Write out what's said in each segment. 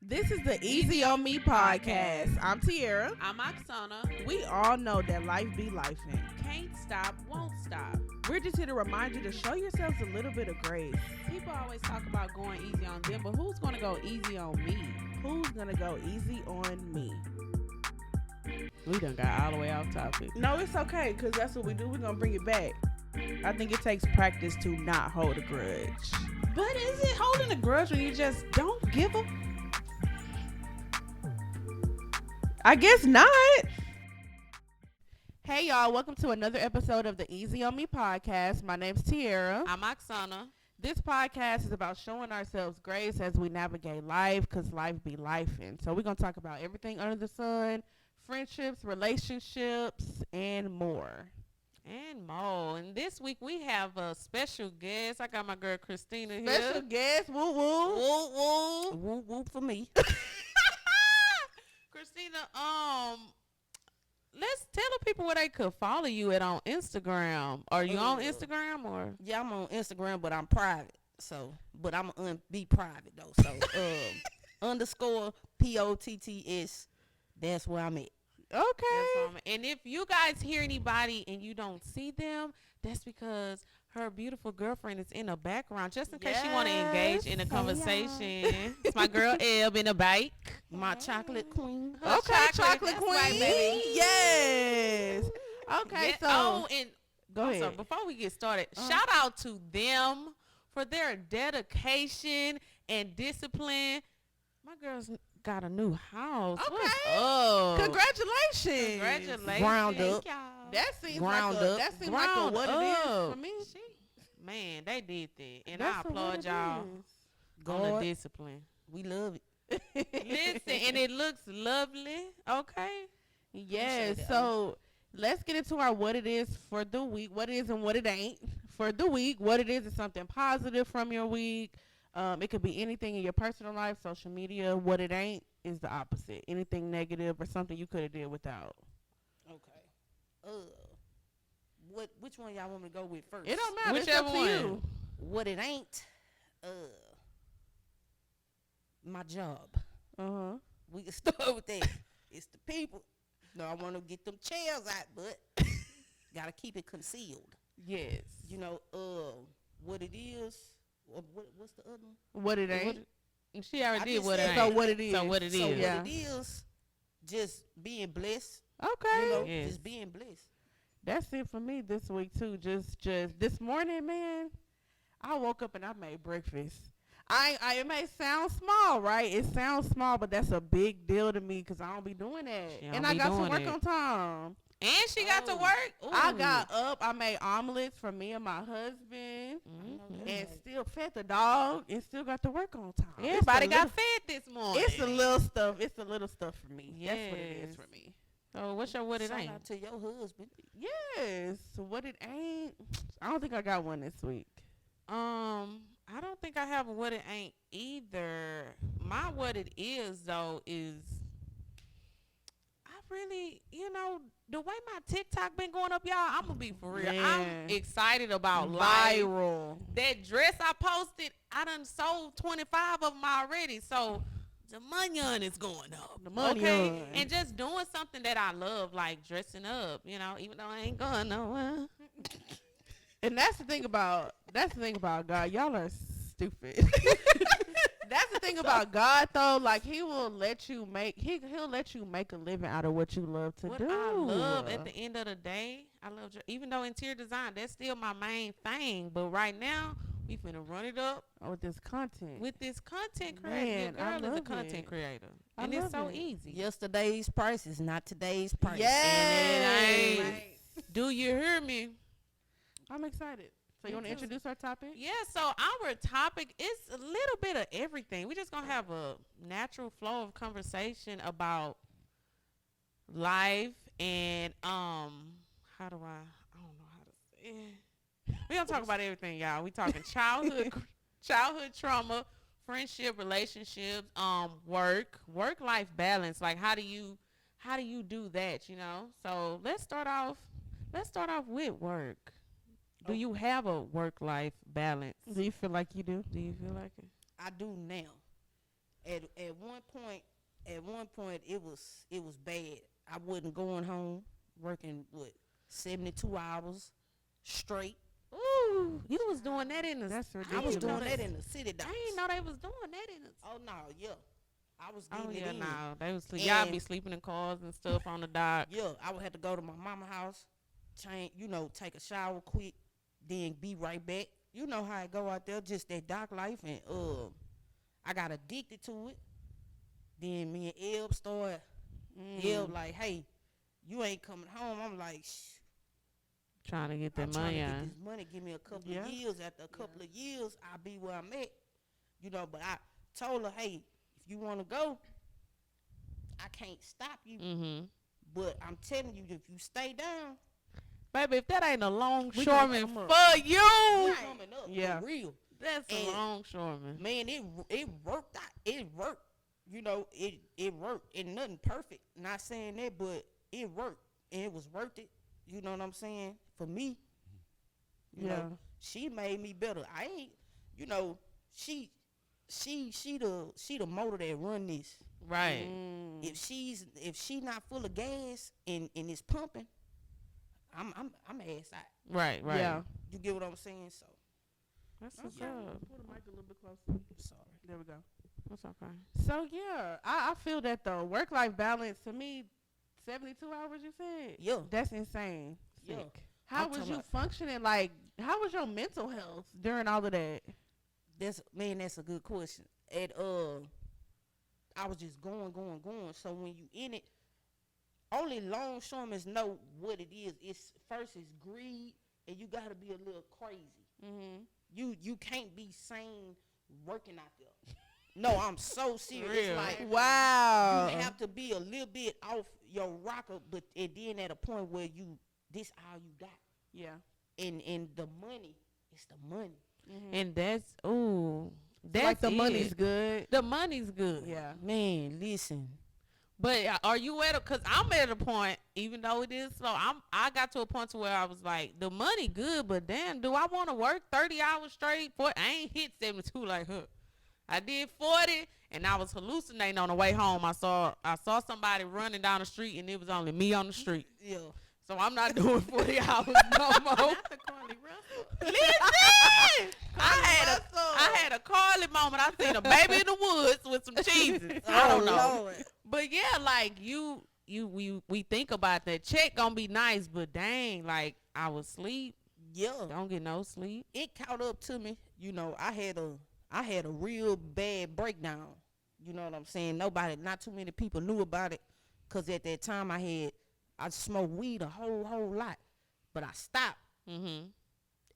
This is the Easy on Me podcast. I'm Tiara. I'm Oksana. We all know that life be lifing. Can't stop, won't stop. We're just here to remind you to show yourselves a little bit of grace. People always talk about going easy on them, but who's going to go easy on me? Who's going to go easy on me? We done got all the way off topic. No, it's okay, because that's what we do. We're going to bring it back. I think it takes practice to not hold a grudge. But is it holding a grudge when you just don't give a... I guess not. Hey, y'all. Welcome to another episode of the Easy on Me podcast. My name's Tiara. I'm Oksana. This podcast is about showing ourselves grace as we navigate life, because life be lifing. So we're going to talk about everything under the sun, friendships, relationships, and more. And this week we have a special guest. I got my girl Christina here. Special guest. Woo woo. Woo woo. Woo woo for me. Christina, let's tell the people where they could follow you at on Instagram. Are you on Instagram or? Yeah, I'm on Instagram, but I'm private. So, but I'm be private though. So, underscore POTTS. That's where I'm at. Okay. And if you guys hear anybody and you don't see them, that's because her beautiful girlfriend is in the background, just in case she want to engage in a conversation. It's my girl Eb in a bike. My chocolate queen. Okay, chocolate queen. Right, baby. Yes. Okay, Yeah, so and go ahead. so before we get started, shout out to them for their dedication and discipline. My girl's got a new house. Okay. What's up? Congratulations. Congratulations. Ground Thank up. y'all. That seems Ground like a, up. that seems like a what it is for me. Man, they did that. And That's I a what applaud it y'all is. on God. the discipline. We love it. Listen, and it looks lovely. Okay. Yes. that. So let's get into our what it is for the week. What it is and what it ain't for the week. What it is something positive from your week. It could be anything in your personal life, social media. What it ain't is the opposite. Anything negative or something you could have did without. Okay. Which one y'all want me to go with first? It don't matter. Whichever It's up to one. you. What it ain't. My job. Uh-huh. We can start with that. It's the people. No, I want to get them chairs out, but gotta keep it concealed. Yes. You know, what it is. What's the other one? What it ain't. She already I did just what it said ain't. So what it is. So what it So is. Yeah. what it is, just being blessed. Okay. You know, Yes. just being blessed. That's it for me this week too. Just this morning, man, I woke up and I made breakfast. It may sound small, right? It sounds small, but that's a big deal to me because I don't be doing that. She don't And I be got to doing work it. on time. And she got to work. I Ooh. got up. I made omelets for me and my husband, Mhm. and still fed the dog, and still got to work on time. It's Everybody the got little- fed this morning. It's the little stuff. It's the little stuff for me. That's what it is Yes. for me. So what's your what it Shout ain't? out to your husband. Yes. So what it ain't. I don't think I got one this week. I don't think I have a what it ain't either. My what it is though is I really, the way my TikTok been going up, y'all, I'm gonna be for real. Man. I'm excited about life. Viral. That dress I posted, I done sold 25 of them already. So the money on is going up. The money okay? on. And just doing something that I love, like dressing up, even though I ain't going nowhere. And that's the thing about God. Y'all are stupid. That's the thing about God though. Like he'll let you make a living out of what you love to What do. I love at the end of the day, I love even though interior design, that's still my main thing. But right now, we finna run it up with this content. with this content creator. Your Man, I girl is a love content it. creator, I and it's love so it. easy. Yesterday's price is not today's price. Yes. And it ain't. Do you hear me? I'm excited. So you want to Me too. introduce our topic? Yeah, so our topic is a little bit of everything. We're just going to have a natural flow of conversation about life and, I don't know how to say it. We're going to talk about everything, y'all. We talking childhood trauma, friendship, relationships, work-life balance. Like, how do you do that, So let's start off with work. Do you have a work-life balance? Do you feel like you do? Do you feel like it? I do now. At one point it was bad. I wasn't going home, working 72 hours straight. Ooh, you was doing that in the. That's I ridiculous. was doing that in the city. I didn't know they was doing that in the. Oh no, yeah, I was Oh getting yeah, it in. no, they was y'all And- be sleeping in cars and stuff on the dock. Yeah, I would have to go to my mama house, change, take a shower quick, then be right back. You know how I go out there, just that dock life, and I got addicted to it. Then me and Eb started. Eb like, hey, you ain't coming home. I'm like, shh. Trying to get I'm that trying money to get on. this money. Give me a couple Yeah. of years. After a couple of years, I'll be where I'm at. But I told her, hey, if you want to go, I can't stop you. Mm-hmm. But I'm telling you, if you stay down, Baby, if that ain't a We gonna longshoreman come up. for you you, coming up. Yeah. For real. that's a And- longshoreman. Man, it worked out. It worked. It worked. And nothing perfect. Not saying that, but it worked. And it was worth it. You know what I'm saying? For me. You Yeah. know, she made me better. I ain't, she the motor that run this. Right. If she not full of gas and it's pumping, I'm ass out. Right. Right. Yeah. You get what I'm saying? So That's what's Okay. up. Pull the mic a little bit closer. sorry. There we go. That's okay. So yeah, I feel that though. Work life balance to me, 72 hours. You said. Yeah. That's insane. Yeah. Sick. How I'm was talking you about- functioning? Like, how was your mental health during all of that? That's a good question. I was just going. So when you in it, only longshoremen know what it is. It's greed, and you gotta be a little crazy. You can't be sane working out there. No, I'm so serious. It's Real. like Wow. you have to be a little bit off your rocker, but and then at a point where this all you got, Yeah. and the money, it's the money. And that's that's Like the it. money's good. The money's good. Yeah. Man, listen. But are you at a? Cause I'm at a point, even though it is slow. I got to a point to where I was like, the money good, but damn, do I want to work 30 hours straight? I ain't hit 72 like her. I did 40, and I was hallucinating on the way home. I saw somebody running down the street, and it was only me on the street. Yeah. So I'm not doing 40 hours no more. Not the Carly Russell. Listen, I had a Carly moment. I seen a baby in the woods with some cheeses. I don't know. Lord. But yeah, like we think about that check gonna be nice, but dang, like I was asleep. Yeah. Don't get no sleep. It caught up to me. I had a real bad breakdown. You know what I'm saying? Not too many people knew about it, cause at that time I smoked weed a whole lot, but I stopped. Mm-hmm.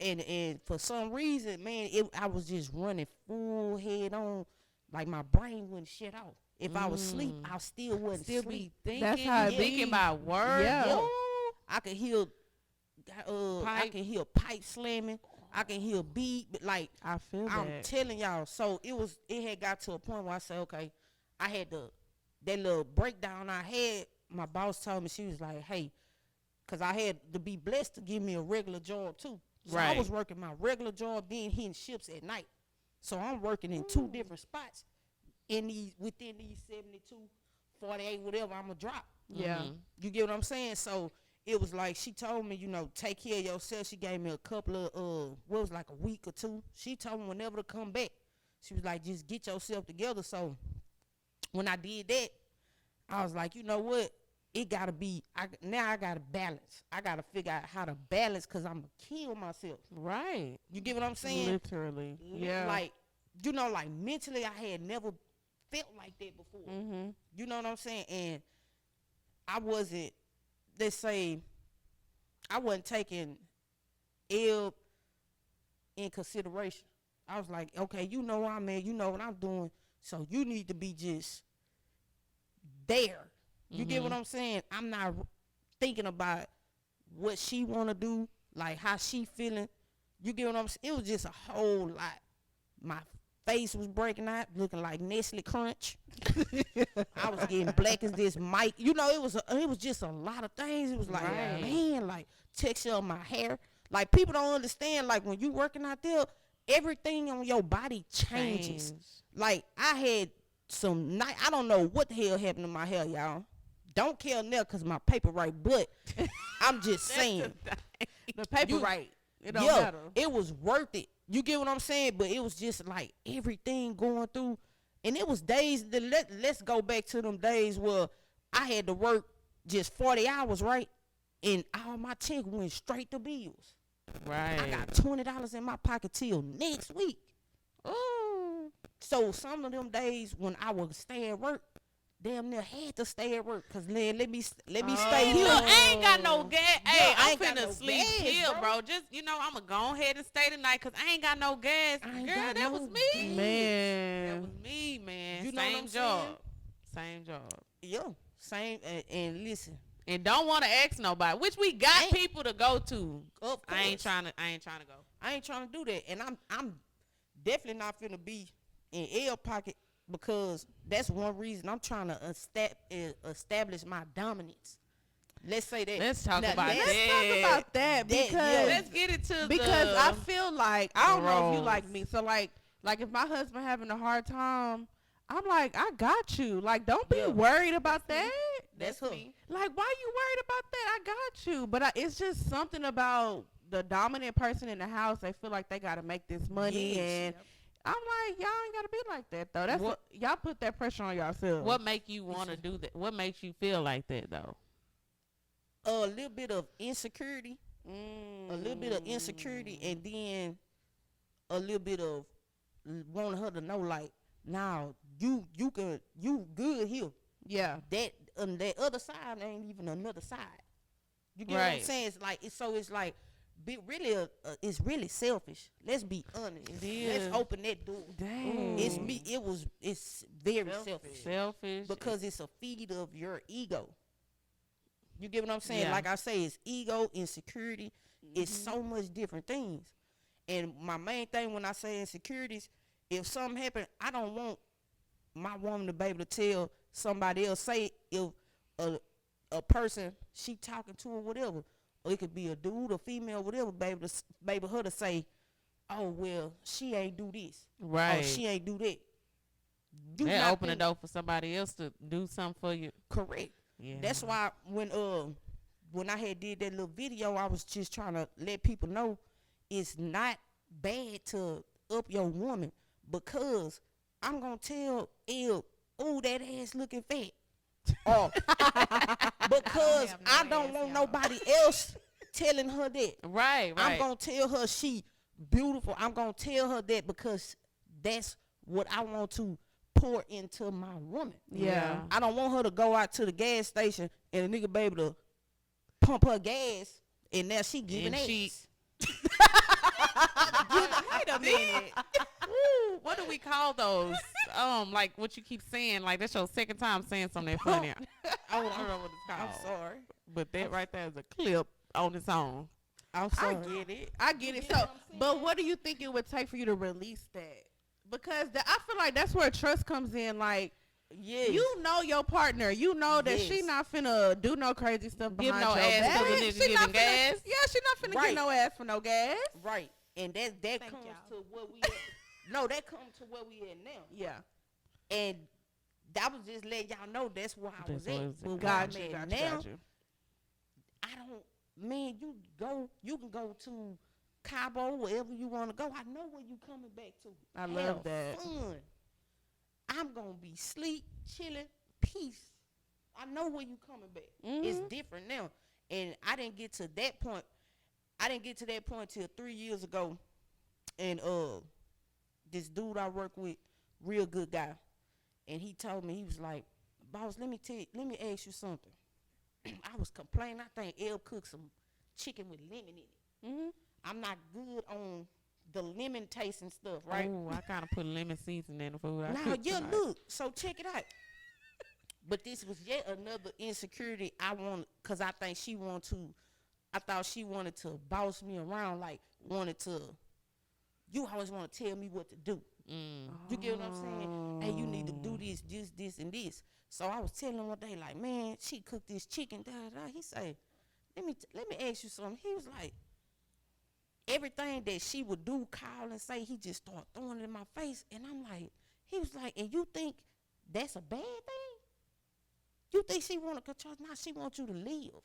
And for some reason, man, I was just running full head on, like my brain wouldn't shut off. If I was asleep, I still wasn't Still sleep. be thinking. That's how it thinking be. about work. Yeah. Ooh. I could hear, pipe slamming. I can hear beat, but like I feel I'm that. telling y'all. So it had got to a point where I said, okay, I had that little breakdown I had. My boss told me, she was like, hey, because I had to be blessed to give me a regular job too. So I Right. was working my regular job, then hitting ships at night. So I'm working in two different spots within these 72, 48, whatever I'm going to drop. Yeah. Mhm. You get what I'm saying? So it was like she told me, take care of yourself. She gave me a couple of, like a week or two. She told me whenever to come back. She was like, just get yourself together. So when I did that, I was like, you know what? It got to be, now I got to balance. I got to figure out how to balance because I'm going to kill myself. Right. You get what I'm saying? Literally. Yeah. Like, like mentally I had never felt like that before. Mm-hmm. You know what I'm saying? And I wasn't, let's say, I wasn't taking ill in consideration. I was like, okay, you know where I'm at, you know what I'm doing, so you need to be just there. You get what I'm saying? I'm not thinking about what she want to do, like how she feeling. You get what I'm saying? It was just a whole lot. My face was breaking out, looking like Nestle Crunch. I was getting black as this mic. It was just a lot of things. It was like, Right. man, like texture of my hair. Like people don't understand. Like when you working out there, everything on your body changes. Change. Like I had some night. I don't know what the hell happened to my hair, y'all. Don't care now because my paper right, but I'm just saying. The paper You- right. It don't Yeah, matter. it was worth it. You get what I'm saying? But it was just like everything going through. And it was days that let's go back to them days where I had to work just 40 hours, right? And all my check went straight to bills. Right. I got $20 in my pocket till next week. Ooh. So some of them days when I would stay at work, damn near had to stay at work because let me stay here. Look, I ain't got no gas. Hey, I I'm ain't got finna no sleep gas, here, bro. bro. Just, I'ma go ahead and stay tonight because I ain't got no gas. I ain't Girl, got that no was me. gas. That Man. was me, man. You know what Same I'm job. saying? Same job. Yeah, same. And listen, And don't want to ask nobody, which we got Ain't- people to go to. of I ain't course. trying to go. I ain't trying to do that, and I'm definitely not finna be in L pocket because that's one reason I'm trying to establish my dominance. Let's say that. Let's talk Now, about let's Let's that. talk about that That, because yeah. Let's get it to because the I feel like I don't know if you roles. like me. So like if my husband having a hard time, I'm like, I got you. Like, don't be Yeah. worried about that. That's her. me. Like, why you worried about that? I got you. But it's just something about the dominant person in the house. They feel like they got to make this money. Yes. And I'm like, y'all ain't got to be like that, though. That's What- y'all put that pressure on yourselves. What make you want to do that? What makes you feel like that though? A little bit of insecurity, Mm. a little bit of insecurity, and then a little bit of wanting her to know, like, now you good here. Yeah. That that other side ain't even another side. You get what I'm Right. saying? It's like it's like it's really selfish. Let's be honest. It is. Let's open that door. Dang. It's very selfish Selfish. because it's a feed of your ego. You get what I'm saying? Yeah. Like I say, it's ego, insecurity. It's so much different things. And my main thing when I say insecurities, if something happen, I don't want my woman to be able to tell somebody else. Say if a person she talking to or whatever, or it could be a dude or female, whatever, baby her to say, oh well, she ain't do this, Right. or she ain't do that. You They not open the finna- door for somebody else to do something for you. Correct. Yeah. That's why when I had did that little video, I was just trying to let people know it's not bad to up your woman because I'm gonna tell Elle, oh, that ass looking fat. Or because I don't want nobody else telling her that. Right. I'm gonna tell her she beautiful. I'm gonna tell her that because that's what I want to pour into my woman. Yeah. I don't want her to go out to the gas station and a nigga be able to pump her gas and now she giving And ass. she- Wait a minute. Ooh, what do we call those? Like what you keep saying. Like that's your second time saying something that funny. I don't know what it's called. I'm sorry. But that right there is a clip on its own. I'm I sorry. get it. I get it. So, but what do you think it would take for you to release that? Because I feel like that's where trust comes in. Like, Yes. you know your partner. You know that she Yes. not finna do no crazy stuff Give behind no your ass back. for the nigga She giving not finna- gas. Yeah, she not finna Right. give no ass for no gas. Right. And that Thank comes y'all. to where we at. No, that comes to where we at now. Yeah. And that was just letting y'all know that's where I was That's where at. it's at. But where Got I'm you. at Got you. now, Got you. I don't, man, you can go to Cabo, wherever you want to go. I know where you coming back to. I love Have that. Fun. I'm going to be sleep, chilling, peace. I know where you coming back. It's Mhm. different now. And I didn't get to that point. I didn't get to that point till 3 years ago. And this dude I work with, real good guy. And he told me, he was like, boss, let me ask you something. I was complaining. I think Elle cooked some chicken with lemon in it. Mhm. I'm not good on the lemon taste and stuff, right? Oh, I kind of put lemon seasoning in the food. I Now, cooked yeah, tonight. look. So check it out. But this was yet another insecurity I want, because I think I thought she wanted to boss me around, like wanted to, you always want to tell me what to do. You get what I'm saying? Hey, you need to do this, and this. So I was telling him one day, like, man, she cooked this chicken, da da da. He said, let me ask you something. He was like, everything that she would do, call and say, he just started throwing it in my face. And I'm like, he was like, and you think that's a bad thing? You think she want to control? Nah, she wants you to live.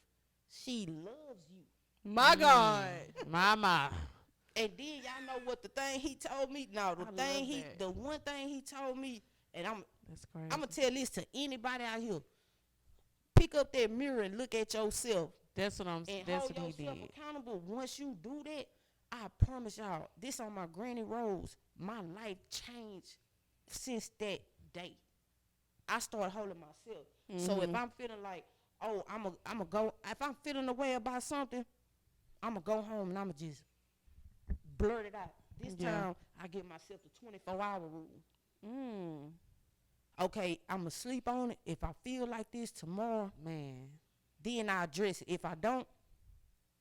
She loves you. My God. Mama. And then y'all know what the thing he told me? No, that. the one thing he told me, and That's crazy. I'm gonna tell this to anybody out here. Pick up that mirror and look at yourself. That's what And that's hold what he yourself did. accountable. Once you do that, I promise y'all, this on my granny rose, my life changed since that day. I started holding myself. So if I'm feeling like, oh, I'm a go, if I'm feeling the way about something, I'm going to go home and I'm going to just blurt it out. This time, I give myself the 24-hour rule. Okay, I'm going to sleep on it. If I feel like this tomorrow, Man, then I address it. If I don't,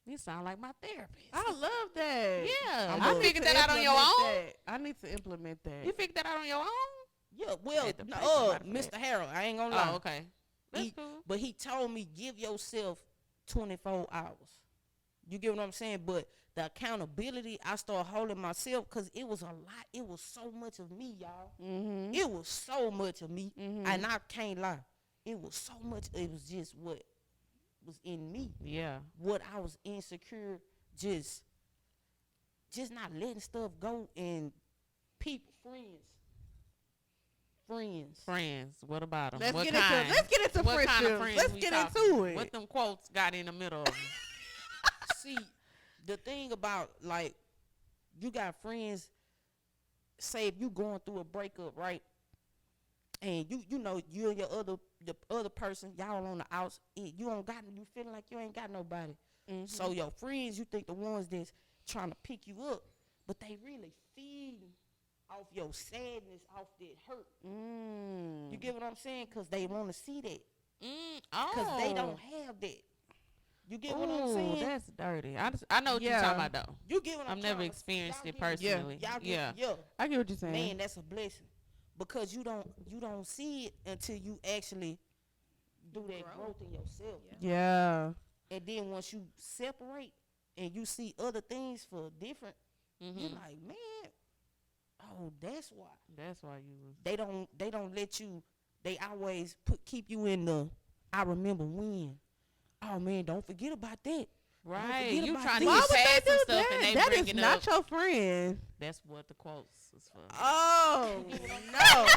you sound like my therapist. I love that. Yeah. I You need figured to that out on your implement own? that. I need to implement that. You figured that out on your own? yeah, well, Had to pay somebody for Mr. Harold, I ain't going to lie. Oh, okay. That's cool. But he told me, give yourself 24 hours. You get what I'm saying? But the accountability, I started holding myself because it was a lot. It was so much of me, y'all. It was so much of me. And I can't lie. It was so much. It was just what was in me. Yeah. What I was insecure, just not letting stuff go. And people, friends. What about them? Let's What get kind? into What friendships. kind of friends Let's we get talking? into it. What them quotes got in the middle of them? See, the thing about, like, you got friends, say if you going through a breakup, right? And you know, you and the other person, y'all on the outs, you feeling like you ain't got nobody. So your friends, you think the ones that's trying to pick you up, but they really feeding off your sadness, off that hurt. You get what I'm saying? Because they want to see that. Because they don't have that. You get what I'm saying? That's dirty. I know what you're talking about, though. You get what I'm I've never trying to- experienced y'all it get- personally. Y'all get, Yeah. I get what you're saying. Man, that's a blessing. Because you don't see it until you actually do that growth in yourself. Yeah. And then once you separate and you see other things for different, you're like, man, oh, that's why. That's why you was. They don't let you, they always keep you in the I remember when. Oh man, don't forget about that. Right. forget You about trying to this. get Why would past they some do stuff and that? they That bring is it not up. your friend. That's what the quotes is for. Oh no!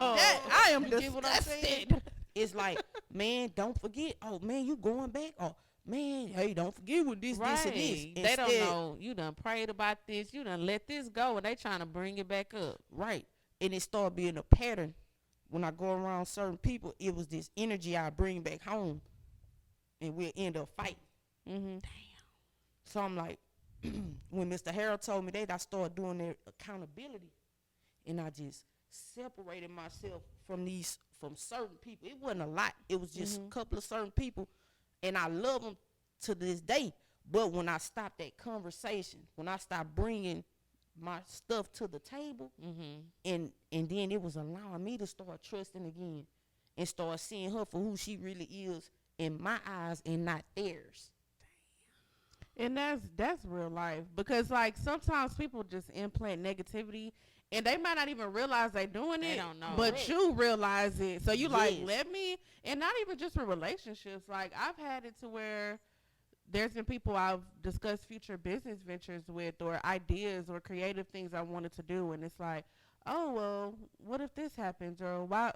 I am You get what I'm saying? disgusted. It's like, man, don't forget. Oh man, you going back? Oh man, hey, don't forget with this, this, and this. Right. They don't know. You done prayed about this. You done let this go, and they trying to bring it back up. Right. And it started being a pattern. When I go around certain people, it was this energy I bring back home, and we'll end up fighting. Damn. So I'm like, when Mr. Harold told me that, I started doing their accountability, and I just separated myself from certain people. It wasn't a lot. It was just a couple of certain people, and I love them to this day. But when I stopped that conversation, when I stopped bringing my stuff to the table, and then it was allowing me to start trusting again and start seeing her for who she really is in my eyes and not theirs. And that's real life, because like sometimes people just implant negativity and they might not even realize they doing They it. don't know. But Right. you realize it. So you like, Yes. let me, and not even just for relationships. Like I've had it to where there's been people I've discussed future business ventures with, or ideas or creative things I wanted to do, and it's like, oh well, what if this happens, or why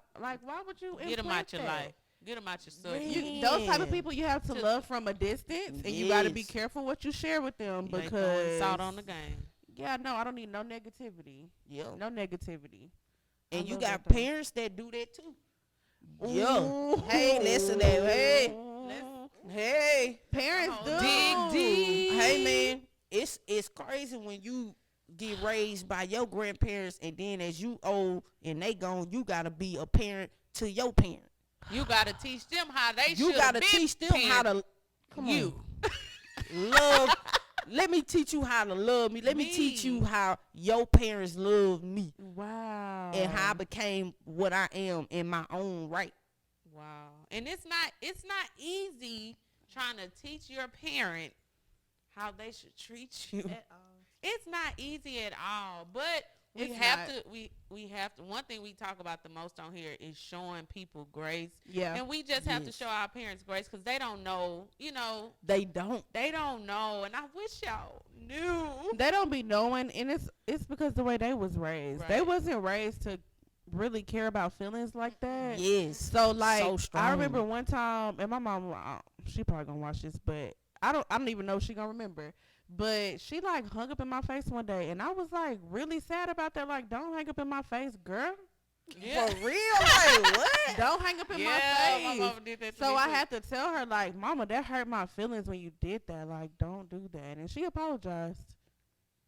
would you Get them implant out your that? life. Get them out your circle. Yeah. Those type of people you have to Just- love from a distance, and you got to be Yes. careful what you share with them, They throwing because salt on the game. yeah, no, I don't need no negativity. Yeah. No negativity. And I you love got that though. parents that do that too. Ooh. Yo. Hey, listen to that. Hey. Hey. Parents do. Dig deep. Hey man. It's crazy when you get raised by your grandparents, and then as you old and they gone, you gotta be a parent to your parent. You got to teach them how they should You gotta been teach them how to come you. on, love. Let me teach you how to love me. Let me teach you how your parents loved me Wow. and how I became what I am in my own right. Wow. And it's not easy trying to teach your parent how they should treat you. At all. It's not easy at all, but we It's have not. to we have to. One thing we talk about the most on here is showing people grace. Yeah. And we just have to Yes. show our parents grace because they don't know. You know, They don't. they don't know. And I wish y'all knew. They don't be knowing, and it's because the way they was raised. They Right. wasn't raised to really care about feelings like that. Yes. So like, So strong. I remember one time, and my mom, she probably gonna watch this, but I don't even know if she gonna remember. But she like hung up in my face one day, and I was like really sad about that. Like, don't hang up in my face, girl. Yeah. For real? Like, what? Don't hang up in Yeah, my my face. mama did that to So me I too. had to tell her like, Mama, that hurt my feelings when you did that. Like, don't do that. And she apologized.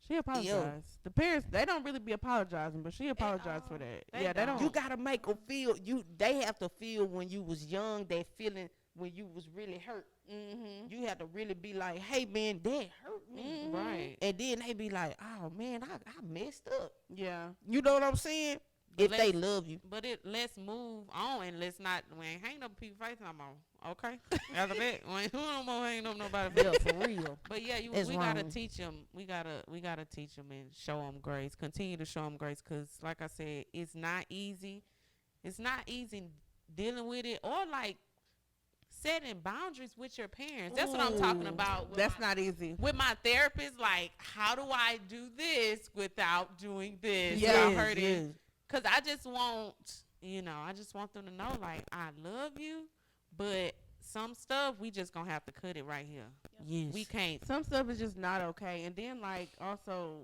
She apologized. The parents, they don't really be apologizing, but she apologized for that. They Yeah, they don't. don't. You gotta make them feel. They have to feel when you was young. That feeling when you was really hurt. Mm-hmm. You have to really be like, hey man, that hurt me. Right. And then they be like, oh man, I messed up. Yeah. You know what I'm saying? But If they let's- love you. But let's move on and let's not. We ain't hang up people's face no more. Okay. After that, we ain't no more hanging up nobody's face. Yeah, for real. But yeah, It's we gotta wrong. teach them. We gotta teach them and show them grace. Continue to show them grace, cause like I said, it's not easy. It's not easy dealing with it or like setting boundaries with your parents. That's what I'm talking Ooh, about. With That's my, not easy. with my therapist. Like, how do I do this without doing this? Yeah. Without hurting? yes. Cause I just want, I just want them to know, like, I love you, but some stuff we just gonna have to cut it right here. Yes. We can't. Some stuff is just not okay. And then like also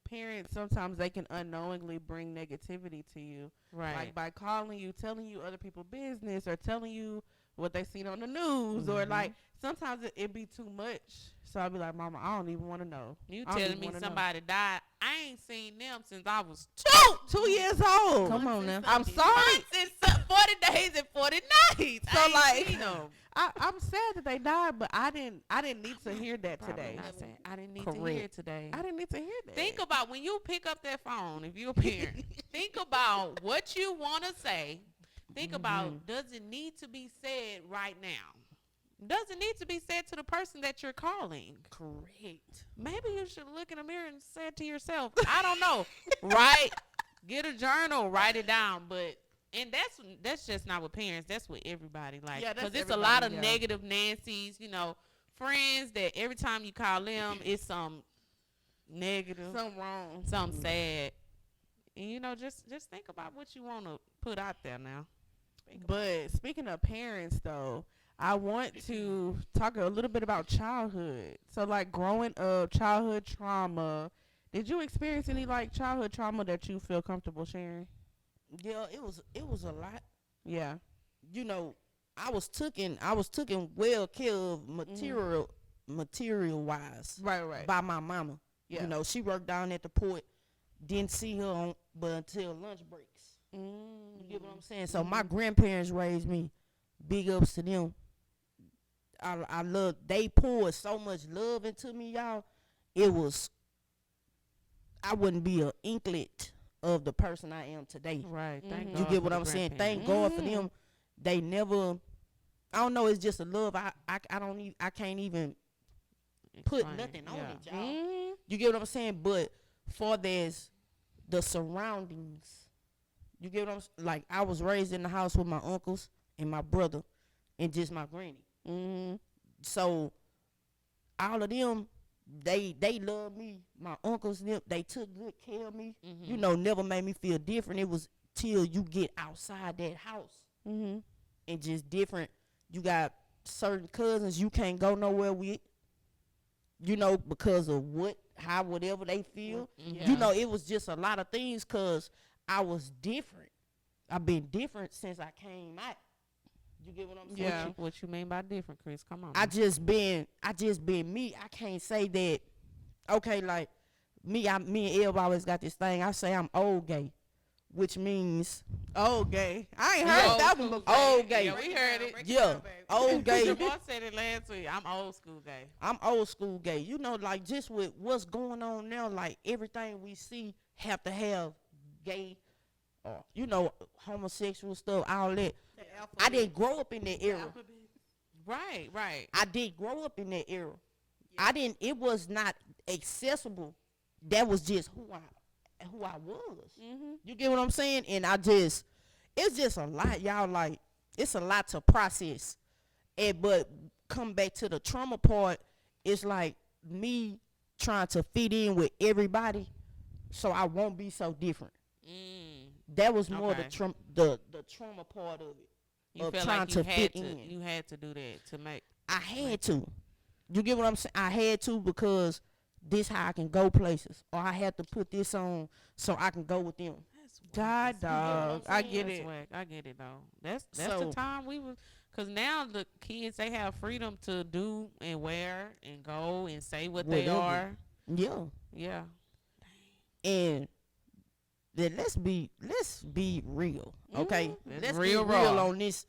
parents, sometimes they can unknowingly bring negativity to you. Right. Like by calling you, telling you other people's business, or telling you what they seen on the news, or Mhm. like sometimes it be too much. So I'll be like, Mama, I don't even want to know. You I don't telling even me wanna know. somebody died? I ain't seen them since I was 2 years old. Come on now. I'm sorry. Since 40 days and 40 nights. So, I ain't like, seen 'em. I'm sad that they died, but I didn't need to hear that Probably today. not saying- I didn't need to hear Correct. it today. I didn't need to hear that. Think about when you pick up that phone, if you're a parent, think about what you want to say. Think about, does it need to be said right now? Does it need to be said to the person that you're calling? Correct. Maybe you should look in the mirror and say it to yourself. I don't know. Right? Get a journal, write it down. But and that's just not with parents. That's with everybody. Like, Yeah, that's because it's a lot of everybody, yeah. negative Nancy's. Friends that every time you call them, it's some negative, Something wrong. something sad. And just think about what you want to put out there now. But speaking of parents, though, I want to talk a little bit about childhood. So, like, growing up, childhood trauma. Did you experience any, like, childhood trauma that you feel comfortable sharing? Yeah, it was a lot. Yeah. I was taken well care of material wise Right. by my mama. Yeah. She worked down at the port. Didn't see her but until lunch breaks. You get what I'm saying? So my grandparents raised me. Big ups to them. I love. They poured so much love into me, y'all. I wouldn't be an inklet of the person I am today. Right. Thank Mhm. God You get for what the I'm saying? grandparents. Thank God for Mhm. them. They never. I don't know. It's just a love. I don't even. I can't even put Explain. nothing on Yeah. it, y'all. You get what I'm saying? But for there's the surroundings. You get what I'm like? I was raised in the house with my uncles and my brother and just my granny. So all of them, they love me. My uncles, they took good care of me. Never made me feel different. It was till you get outside that house and just different. You got certain cousins you can't go nowhere with. Because of whatever they feel. Yeah. It was just a lot of things because I was different. I've been different since I came out. You get what I'm saying? Yeah. What you mean by different, Chris? Come on. I just been me. I can't say that. Okay, like me and Eb always got this thing. I say I'm old gay, which means Old gay. I ain't heard that one before. old gay. Yeah, we heard it. Yeah, old gay. Your boss said it last week. I'm old school gay. I'm old school gay. Like just with what's going on now, like everything we see have to have gay or homosexual stuff, all that. I didn't grow up in that era. Right. I did grow up in that era. It was not accessible. That was just who I who I was. Mhm. You get what I'm saying? And it's just a lot, y'all. Like, it's a lot to process. And but come back to the trauma part, it's like me trying to fit in with everybody, so I won't be so different. That was more Okay. the trauma part of it. You Of feel trying like to fit in. you had to do that to make. I had to. You get what I'm saying? I had to, because this how I can go places, or I had to put this on so I can go with them. God, dog. I get That's it. whack. I get it though. That's So- the time we was. Cause now the kids, they have freedom to do and wear and go and say what they Whatever. are. Yeah. Yeah. And then let's be real, okay? It's Let's real be real raw. on this.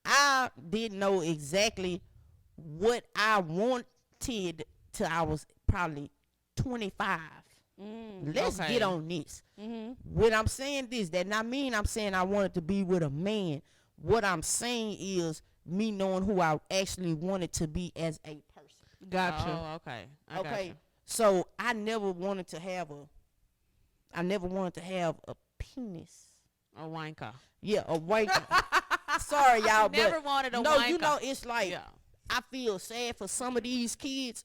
I didn't know exactly what I wanted till I was probably 25. Let's Okay. get on this. When I'm saying this, that not mean I'm saying I wanted to be with a man. What I'm saying is me knowing who I actually wanted to be as a person. Gotcha. Oh, okay. I Okay. gotcha. So I never wanted to have a penis. A wanker. Yeah, a white. Sorry, y'all, Never but wanted a no, wanker. you know, it's like Yeah. I feel sad for some of these kids.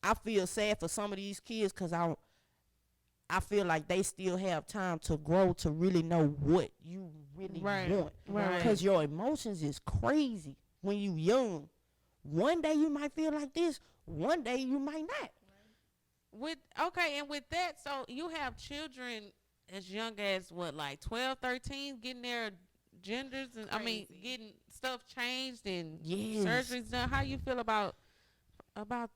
I feel sad for some of these kids because I feel like they still have time to grow to really know what you really Right. want. Right. Because your emotions is crazy when you young. One day you might feel like this. One day you might not. And with that, so you have children as young as what, like 12, 13, getting their genders and getting stuff changed and Yes. surgeries done. How you feel about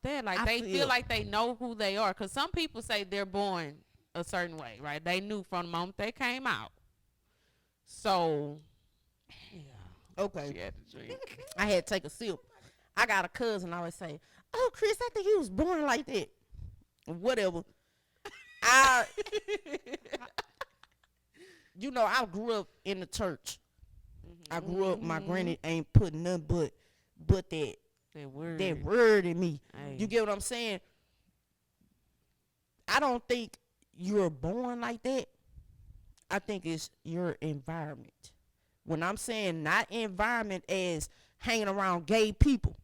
that? Like I they feel- feel like they know who they are, because some people say they're born a certain way, right? They knew from the moment they came out. So Okay. she had to drink. I had to take a sip. I got a cousin always say, "Oh, Chris, I think he was born like that." Whatever. I grew up in the church. I grew up. My granny ain't put nothing but that That word. word in me. Hey. You get what I'm saying? I don't think you're born like that. I think it's your environment. When I'm saying not environment as hanging around gay people,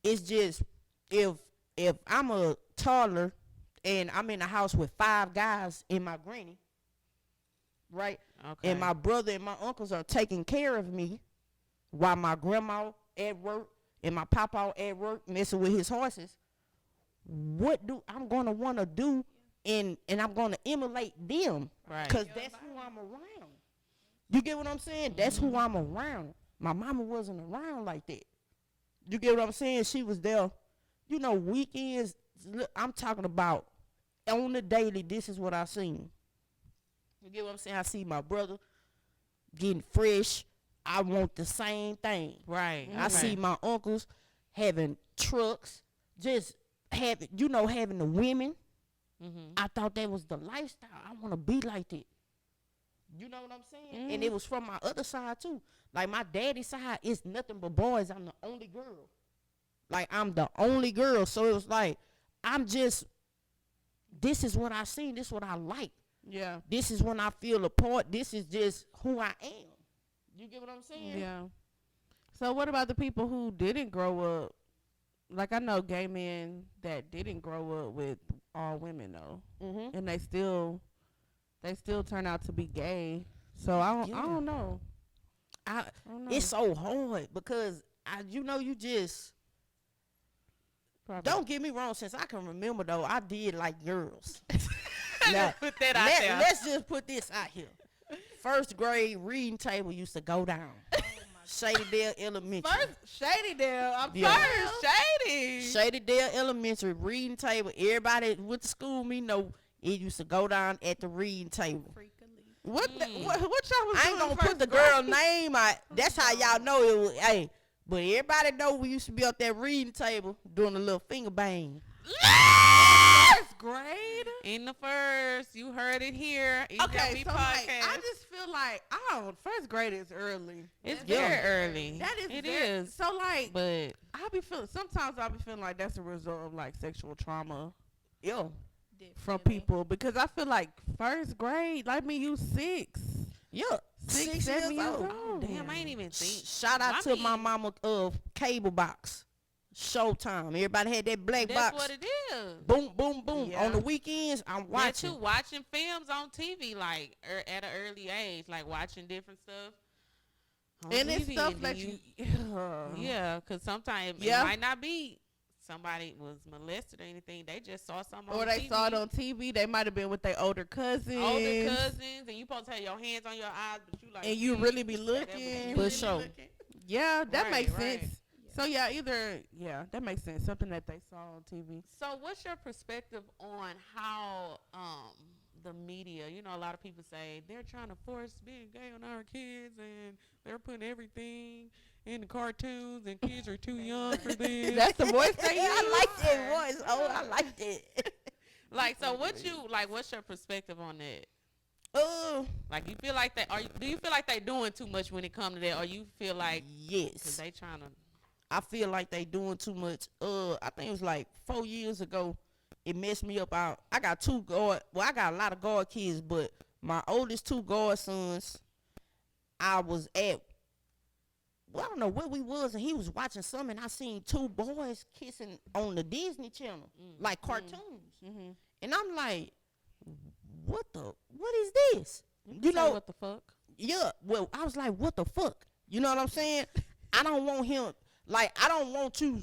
it's just if I'm a toddler and I'm in a house with 5 guys and my granny, right? Okay. And my brother and my uncles are taking care of me while my grandma at work and my papa at work messing with his horses. What do I'm gonna want to do, and I'm gonna emulate them, Right. because that's who I'm around. You get what I'm saying? That's who I'm around. My mama wasn't around like that. You get what I'm saying? She was there, weekends. Look, I'm talking about on the daily. This is what I seen. You get what I'm saying? I see my brother getting fresh. I want the same thing. Right. I see my uncles having trucks, just having the women. I thought that was the lifestyle. I want to be like that. You know what I'm saying? And it was from my other side too. Like my daddy's side is nothing but boys. I'm the only girl. Like I'm the only girl. So it was like, this is what I seen. This is what I like. Yeah. This is when I feel a part. This is just who I am. You get what I'm saying? Yeah. So what about the people who didn't grow up? Like I know gay men that didn't grow up with all women though, and they still turn out to be gay. So I don't know. I don't know. It's so hard because you just Probably. don't get me wrong. Since I can remember though, I did like girls. Now, Put that out there. let's just put this out here. First grade reading table used to go down. Shadydale Elementary. First Shadydale. I'm Yeah. first Shady. Shadydale Elementary reading table. Everybody with the school me know it used to go down at the reading table. What y'all was I doing ain't gonna first put the grade? girl name out. That's how y'all know it was. Hey, but everybody know we used to be up that reading table doing a little finger bang. First grade. In the first, you heard it here. Okay, so like, podcast. I just feel like first grade is early. It's Yeah. very early. That is It very- is. So like But sometimes I'll be feeling like that's a result of like sexual trauma. Yo, from Definitely. people because I feel like first grade, like me, you 6, Yeah, 6, 7 years old. Oh, damn, I ain't even think. Shout out I to my mean, mama of cable box, Showtime. Everybody had that black That's box. what it is. Boom, boom, boom. Yeah. On the weekends, I'm That too, watching. watching films on TV, like at an early age, like watching different stuff on And it's TV, stuff and then that you, yeah, because sometimes Yeah. it might not be somebody was molested or anything. They just saw something or on they TV. saw it on TV. They might have been with their older cousins. older cousins, and you supposed to have your hands on your eyes, but you like, And you really be that looking. was For sure. Yeah, that Right, makes right. sense. So that makes sense. Something that they saw on TV. So, what's your perspective on how the media? You know, a lot of people say they're trying to force being gay on our kids, and they're putting everything in the cartoons, and kids are too young for this. That's the voice they use. I like that voice. Oh, I like that. Like, so what you like? What's your perspective on that? Like, you feel like do you feel like they doing too much when it comes to that, or you feel like because Yes. they trying to? I feel like they doing too much. I think it was like 4 years ago. It messed me up. I got two guard. Well, I got a lot of guard kids, but my oldest two guard sons, I was at. Well, I don't know where we was, and he was watching something. And I seen two boys kissing on the Disney Channel, like cartoons, Mm-hmm. and I'm like, what is this? You know what the fuck? Yeah. Well, I was like, what the fuck? You know what I'm saying? I don't want him. Like, I don't want you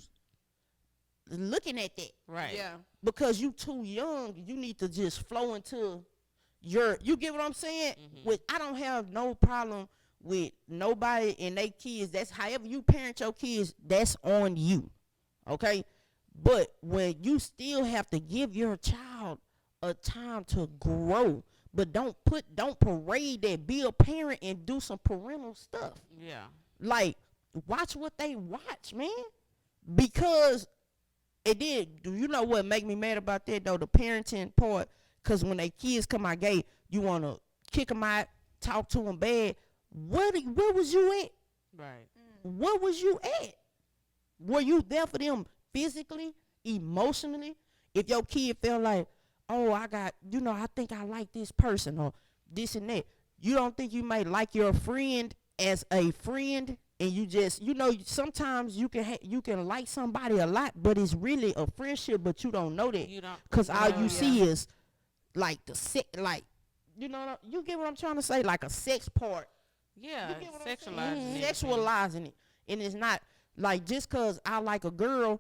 looking at that Right. Yeah. because you too young. You need to just flow into you get what I'm saying? With I don't have no problem with nobody and they kids. That's however you parent your kids, that's on you. Okay? But when you still have to give your child a time to grow, but don't parade that, be a parent and do some parental stuff. Yeah. Like, watch what they watch, man. Because it did. Do you know what make me mad about that, though? The parenting part. Because when they kids come out gay, you want to kick them out, talk to them bad. Where was you at? Right. Where was you at? Were you there for them physically, emotionally? If your kid felt like, oh, I think I like this person or this and that. You don't think you might like your friend as a friend, and you just, sometimes you can like somebody a lot, but it's really a friendship, but you don't know that. You don't. Because all Oh, you yeah. see is like you get what I'm trying to say, like a sex part. Yeah. You get what I'm Sexualizing. saying? Sexualizing it. And it's not like just because I like a girl,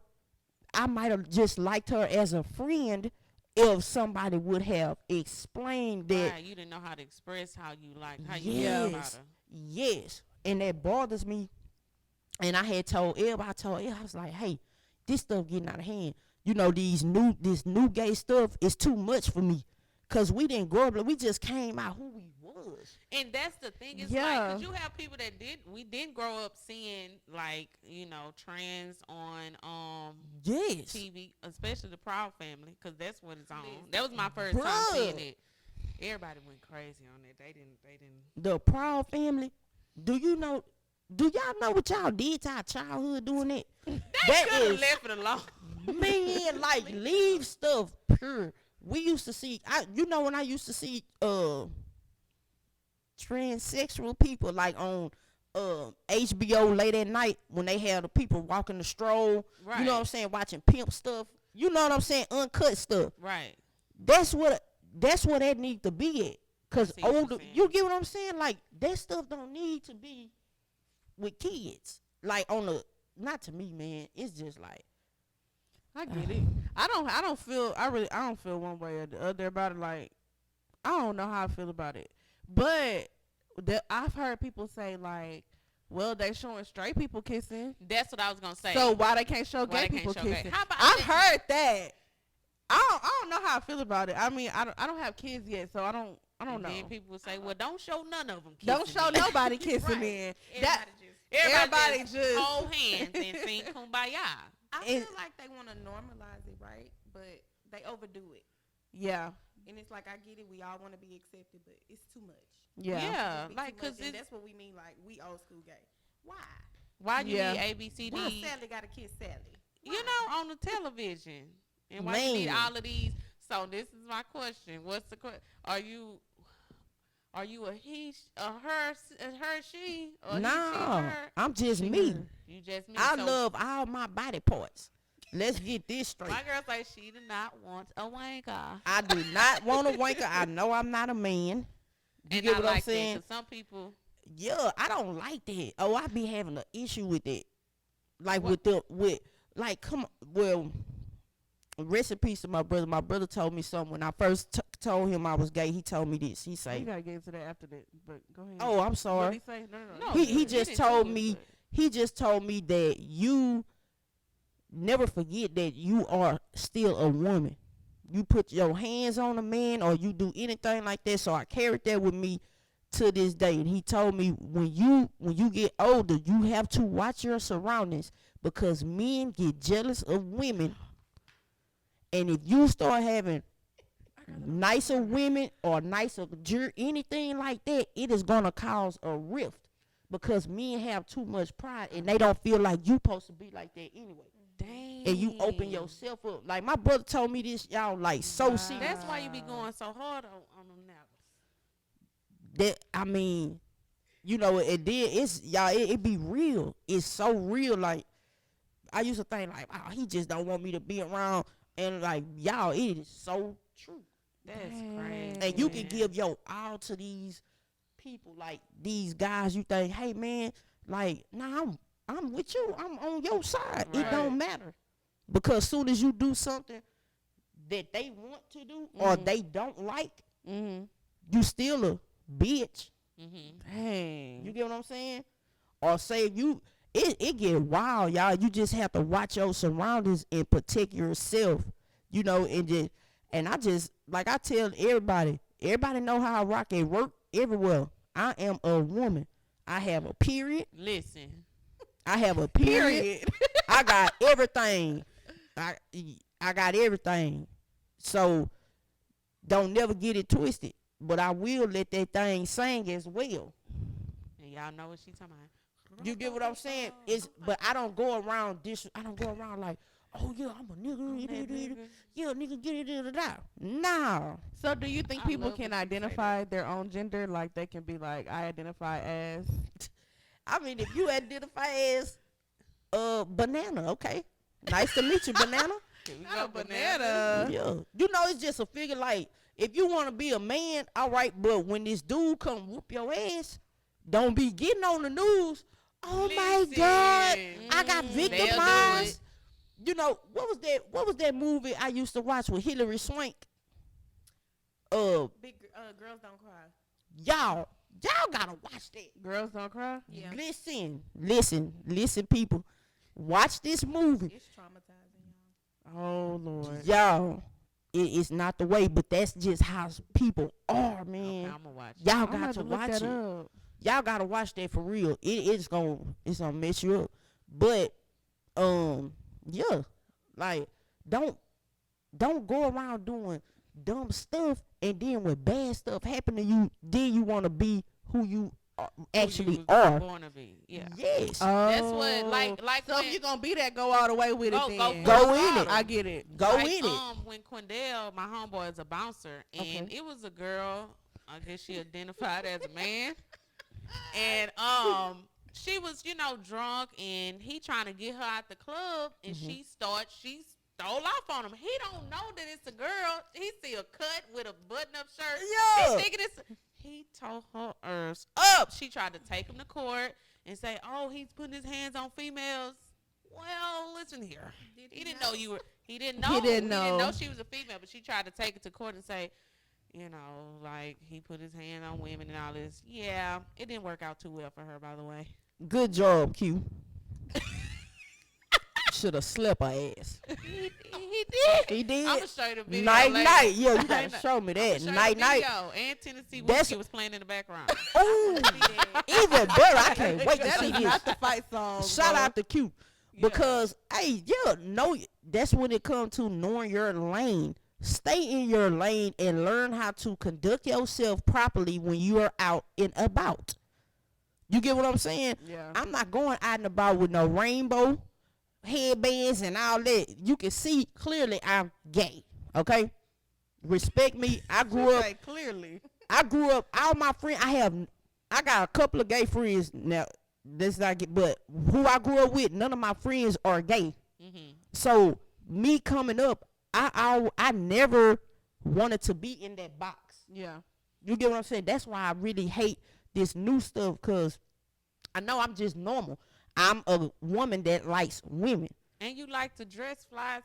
I might have just liked her as a friend if somebody would have explained that. Right. You didn't know how to express how you like, how you feel about Yes. her. Yes. And that bothers me. And I had told Eb, I was like, hey, this stuff getting out of hand. This new gay stuff is too much for me. Because we didn't grow up, we just came out who we was. And that's the thing. It's Yeah. like, 'cause you have people that we didn't grow up seeing, like, trans on Yes. TV, especially the Proud Family, because that's what it's on. That was my first time Bruh. seeing it. Everybody went crazy on it. They didn't. The Proud Family. Do y'all know what y'all did to our childhood doing that? That Could have is, left it alone. man, like, leave stuff pure. We used to see, when I used to see transsexual people, like, on HBO late at night when they had the people walking the stroll. Right. You know what I'm saying? Watching pimp stuff. You know what I'm saying? Uncut stuff. Right. That's what that need to be at. Cause I see what you're older, saying. you get what I'm saying? Like, that stuff don't need to be with kids. Like, not to me, man. It's just like, I get it. I don't feel one way or the other about it. Like, I don't know how I feel about it. But I've heard people say, like, well, they showing straight people kissing, That's what I was gonna say. so why they can't show Why gay they can't people show gay? kissing? How about I've this? heard that. I don't know how I feel about it. I mean, I don't have kids yet, so I don't And know. then people will say, well, don't show none of them kissing. Don't show me. nobody kissing Right. in. Everybody Everybody just just- hold hands and sing kumbaya. I And- feel like they want to normalize it, right? But they overdo it. Yeah, And it's like, I get it. We all want to be accepted, but it's too much. yeah. Yeah, It's like, too much, 'cause and it's, that's what we mean, like, we old school gay. Why? why you Yeah. need ABCD, Why Sally got to kiss Sally? you know, on the television. And why you need Man. all of these So this is my question. What's the question? Are you a he, her, she, or he, she, No, her? I'm just She, me. her. You just me. I So love all my body parts. Let's get this straight. my girl say she did not want a wanker. I do not want a wanker. I know I'm not a man. You And get I what like I'm saying? that 'cause some people. Yeah, I don't like that. Oh, I be having an issue with that. Like What? come on. Well, rest in peace to my brother. My brother told me something when I first told him I was gay. He told me this. He You say, gotta get into that after that, but go ahead. "Oh, I'm What sorry." he say? No. No, He get just into told it, me. but- He just told me that you never forget that you are still a woman. You put your hands on a man or you do anything like that. So I carried that with me to this day. And he told me when you get older, you have to watch your surroundings because men get jealous of women. And if you start having nicer women or nicer anything like that, it is gonna cause a rift because men have too much pride and they don't feel like you supposed to be like that anyway. Dang. And you open yourself up. Like my brother told me this, y'all, like so serious. That's why you be going so hard on them now. That I mean, you know, it's y'all. It be real. It's so real. Like I used to think, like, wow, he just don't want me to be around. And like y'all, it is so true. That's Dang. crazy. And you can give your all to these people, like these guys. You think, hey man, like, nah, I'm with you. I'm on your side. It Right. don't matter because soon as you do something that they want to do or they don't like, Mm-hmm. you still a bitch. Mm-hmm. Dang. You get what I'm saying? Or say it get wild, y'all. You just have to watch your surroundings and protect yourself. You know, and I just like I tell everybody know how I rock and work everywhere. I am a woman. I have a period. Listen. I have a period. I got everything. I got everything. So don't never get it twisted. But I will let that thing sing as well. And y'all know what she talking about. You get what I'm saying? But I don't go around like, oh yeah, I'm a nigga. Yeah, nigga, get it out. Nah. So do you think I people love can when you say identify their own gender? Like they can be like, I identify as. I mean, if you identify as banana, okay. Nice to meet you, banana. Not a banana. Yeah. You know, it's just a figure like, if you want to be a man, all right, but when this dude come whoop your ass, don't be getting on the news. Oh my God, I got They'll do victimized. You know, what was that movie I used to watch with Hilary Swank? Big girls don't cry. Y'all gotta watch that. Girls don't cry. Yeah, Listen, people. Watch this movie. it's traumatizing, y'all. Oh Lord. Y'all, it's not the way, but that's just how people are, Okay, man. I'm gonna watch. Y'all I'm got to look watch that it. up. Y'all gotta watch that for real. It's gonna mess you up. But yeah, like don't go around doing dumb stuff and then when bad stuff happen to you, then you wanna be who you actually are. Born to be. Yeah. Yes. That's what like So when, if you're gonna be that, go all the way with Go- it. go Then. Go in it. I get it. Go like, in it. when Quindell, my homeboy, is a bouncer, and Okay. it was a girl. I guess she identified as a man, and she was drunk, and he trying to get her out the club, and she stole off on him. He don't know that it's a girl. He see a cut with a button-up shirt. Yeah. He thinking it's. He tore her ears up. She tried to take him to court and say, "Oh, he's putting his hands on females." Well, listen here. He didn't know you were. He didn't know. He didn't He know. didn't know she was a female. But she tried to take it to court and say, like he put his hand on women and all this. Yeah, it didn't work out too well for her, by the way. Good job, Q. Should have slept her ass. He He did. I'm gonna show you the video. Night later. night. Yeah, you Night, gotta night. show me that. I'ma show you Night the night. video. And Tennessee That's- Whiskey was playing in the background. Ooh, even better. I can't wait to That see is this. not the fight song. Shout bro. out to Q. Because, hey, yeah, no, that's when it comes to knowing your lane. Stay in your lane and learn how to conduct yourself properly when you are out and about. You get what I'm saying? Yeah. I'm not going out and about with no rainbow headbands and all that. You can see clearly I'm gay, okay? respect me. I grew up. Like, clearly. I grew up. All my friends. I got a couple of gay friends now. This not get, but who I grew up with, none of my friends are gay. Mm-hmm. So me coming up, I never wanted to be in that box. Yeah. You get what I'm saying? That's why I really hate this new stuff, because I know I'm just normal. I'm a woman that likes women. And you like to dress fly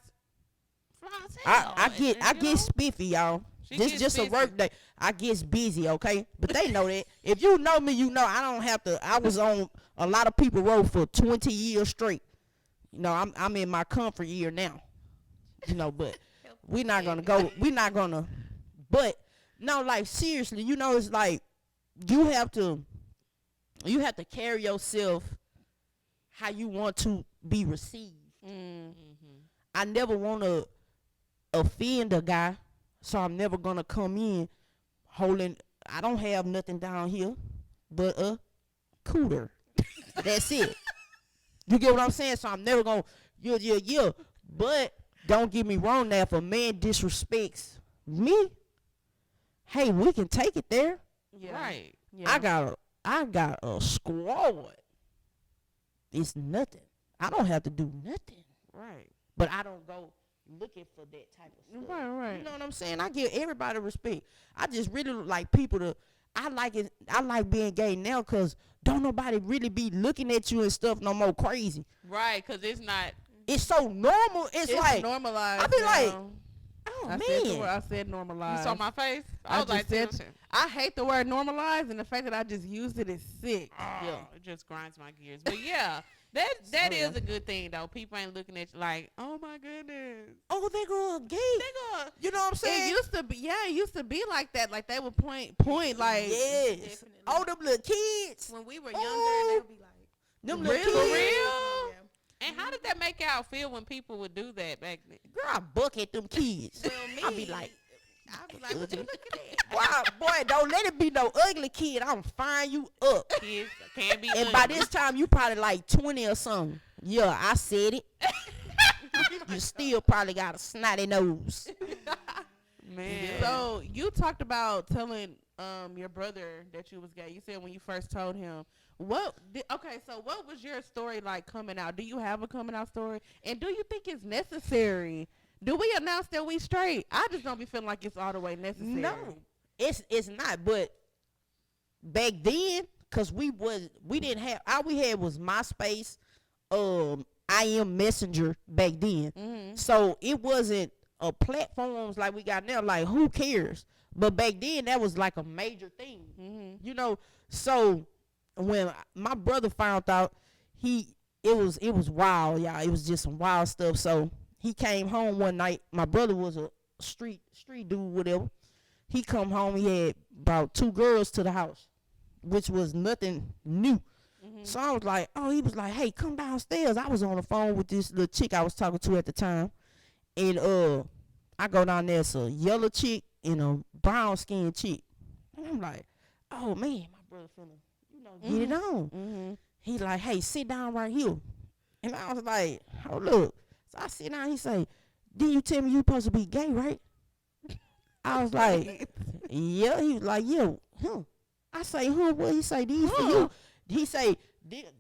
as hell. I get spiffy, y'all. She This gets just a busy. work day. I get busy, okay? But they know that. If you know me, you know I don't have to. I was on a lot of people road for 20 years straight. You know, I'm in my comfort year now. You know, but we're not gonna go. We're not gonna. But no, like seriously, you know, it's like you have to carry yourself how you want to be received. Mm-hmm. I never want to offend a guy, so I'm never gonna come in holding. I don't have nothing down here but a cooter. That's it. You get what I'm saying? So I'm never gonna yeah. But don't get me wrong. Now, if a man disrespects me, hey, we can take it there. Yeah. Right. Yeah. I got a squad. It's nothing. I don't have to do nothing. Right. But I don't go looking for that type of stuff. Right. You know what I'm saying? I give everybody respect. I just really like people to. I like it. I like being gay now because don't nobody really be looking at you and stuff no more crazy. Right, because it's not. It's so normal. It's like normalized. I be like, now. oh I said the word, man. I said normalized. You saw my face? I was like, just said- I hate the word normalized, and the fact that I just used it is sick. yeah, it just grinds my gears. But yeah, that is a good thing though. People ain't looking at you like, oh my goodness, Oh, they go gay. they gonna. You know what I'm It saying? used to be, it used to be like that. Like they would point, like, Yes. Definitely. Oh, them little kids. When we were younger, Oh. they would be like, Them Really? little For kids. real? yeah. And how did that make y'all feel when people would do that back then? Girl, I buck at them kids. Well, me, I be like, I was like, what you looking at? wow, boy, don't let it be no ugly kid. I'm frying you up. Kids can be. And by ugly. this time, you probably like 20 or something. Yeah, I said it. You still probably got a snotty nose. man. So you talked about telling your brother that you was gay. You said when you first told him. So what was your story like coming out? Do you have a coming out story? And do you think it's necessary? Do we announce that we straight? I just don't be feeling like it's all the way necessary. No, it's not. But back then, cause we didn't have, all we had was MySpace, I Am Messenger back then. Mm-hmm. So it wasn't a platforms like we got now. Like who cares? But back then that was like a major thing. Mm-hmm. You know. So when my brother found out, it was wild, y'all. It was just some wild stuff. So he came home one night. My brother was a street dude, whatever. He come home. He had about 2 girls to the house, which was nothing new. Mm-hmm. So I was like, oh, he was like, hey, come downstairs. I was on the phone with this little chick I was talking to at the time. And I go down there, it's a yellow chick and a brown skinned chick. And I'm like, oh man, my brother finna, get it on. Mm-hmm. He like, hey, sit down right here. And I was like, oh look. So I sit down, he say, didn't you tell me you supposed to be gay, right? I was like, yeah. He was like, yeah, huh. I say, huh, what? He say, these for you. He say,